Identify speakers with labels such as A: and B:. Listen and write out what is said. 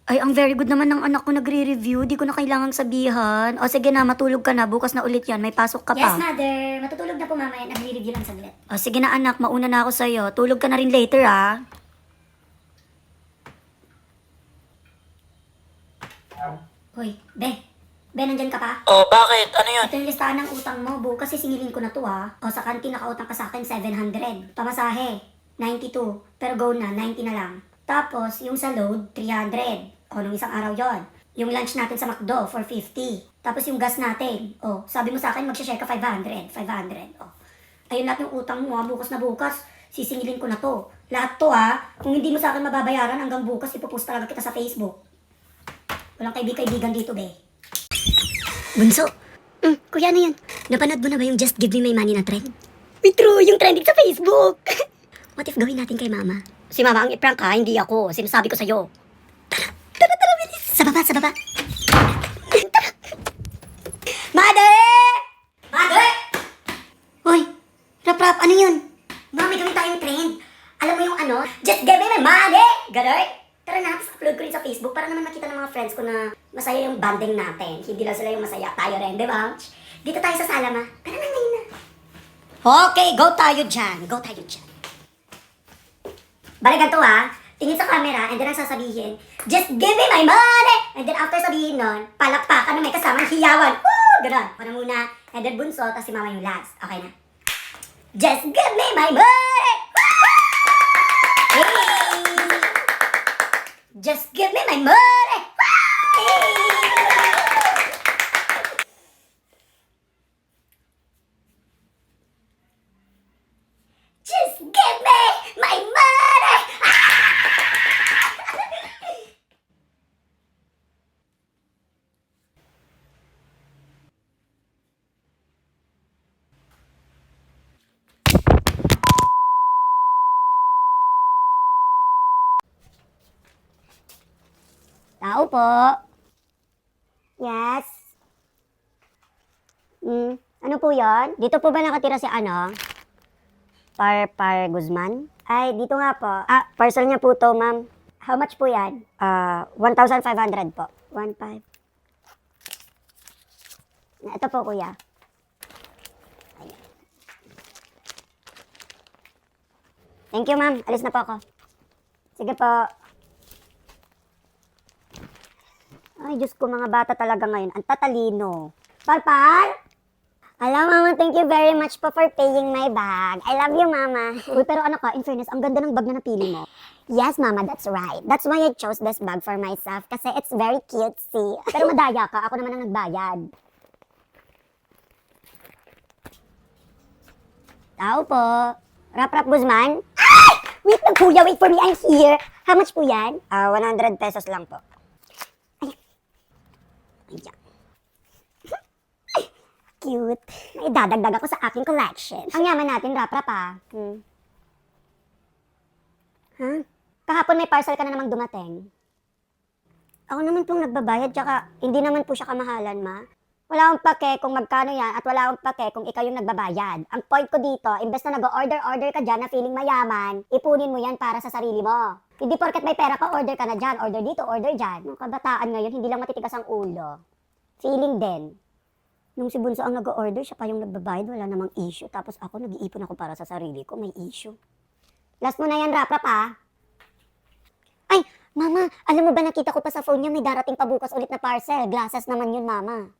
A: Ay, ang very good naman ng anak ko nagre-review. Di ko na kailangang sabihan. O sige na, matulog ka na. Bukas na ulit yan. May pasok ka
B: Yes,
A: pa.
B: mother. Matutulog na po mamaya. Nagre-review lang saglit.
A: O sige na anak, mauna na ako sa'yo. Tulog ka na rin later ah.
B: Hoy, Be. Be, nandyan ka pa?
C: Oh, bakit? Ano yun?
B: Ito yung listahan ng utang mo, bukas sisingilin ko na to ha. O sa kantin nakautang ka sa akin 700. Pamasahe, 92. Pero go na, 90 na lang. Tapos, yung sa load, 300. O, nung isang araw yon. Yung lunch natin sa McDo, 450. Tapos yung gas natin. O, sabi mo sa akin, magsha-share ka 500. 500. O, ayun lahat yung utang mo ha, bukas na bukas. Sisingilin ko na to. Lahat to ha. Kung hindi mo sa akin mababayaran hanggang bukas, ipopost talaga kita sa Facebook. Walang kaibigan dito, be.
A: Bunso,
B: Kuya, ano yun?
A: napanood mo na ba yung Just Give Me My Money na trend?
B: Uy, true, yung trending sa Facebook.
A: What if gawin natin kay mama?
B: Si mama ang i-prank ha, hindi ako. Sinasabi ko sa'yo.
A: Tara, bilis! Sa baba, sa baba!
B: Mother! Mother!
A: Hoy, rap, ano yun?
B: Mami, gawin tayong trend. Alam mo yung ano? Just give me my money! Ganon? Tara na, tapos upload ko rin sa Facebook para naman makita ng mga friends ko na masaya yung banding natin. Hindi lang sila yung masaya, tayo rin, di ba? Dito tayo sa sala, ma. Tara na, ngayon na. Okay, go tayo dyan. Go tayo dyan. Balikan to ha. Tingin sa camera, and then ang sasabihin, just give me my money! And then after sabihin nun, palakpakan na may kasamang hiyawan. Woo! Ganon. Para muna. And then bunso, tapos si mama yung last. Okay na? Just give me my money! Hey! Just give me my money! Hey! Just give me my money! Tao po. Yes. Ano po yon? Dito po ba nakatira si ano? Par Guzman? Ay, dito nga po. Parcel niya po to, ma'am. How much po yan? 1,500 po. 1,500. Ito po, kuya. Ayan. Thank you, ma'am. Alis na po ako. Sige po. Ay, Diyos ko, mga bata talaga ngayon. Ang tatalino. Parpar? Alam, mama, thank you very much po for paying my bag. I love you, mama. Uy, pero anak ka, in fairness, ang ganda ng bag na napili mo. Yes, mama, that's right. That's why I chose this bag for myself kasi it's very cutesy. Pero madaya ka, ako naman ang nagbayad. Tao po. Rap Guzman? Ay! Wait lang, kuya, wait for me, I'm here. How much po yan? 100 pesos lang po. Ayan. Cute. May dadagdag ako sa aking collection. Ang yaman natin, rap pa. Huh? Kahapon may parcel ka na namang dumating. Ako naman pong nagbabayad, tsaka hindi naman po siya kamahalan, ma. Wala akong pake kung magkano yan at wala akong pake kung ikaw yung nagbabayad. Ang point ko dito, imbes na nag-order ka dyan na feeling mayaman, ipunin mo yan para sa sarili mo. Hindi porket may pera ka, order ka na dyan. Order dito, order dyan. Ang kabataan ngayon, hindi lang matitigas ang ulo. Feeling din. Nung si Bunso ang nag-order, siya pa yung nagbabayad, wala namang issue. Tapos ako, nag-iipon ako para sa sarili ko, may issue. Last mo na yan, rap ha? Ay, mama, alam mo ba nakita ko pa sa phone niya, may darating pa bukas ulit na parcel. Glasses naman yun, mama.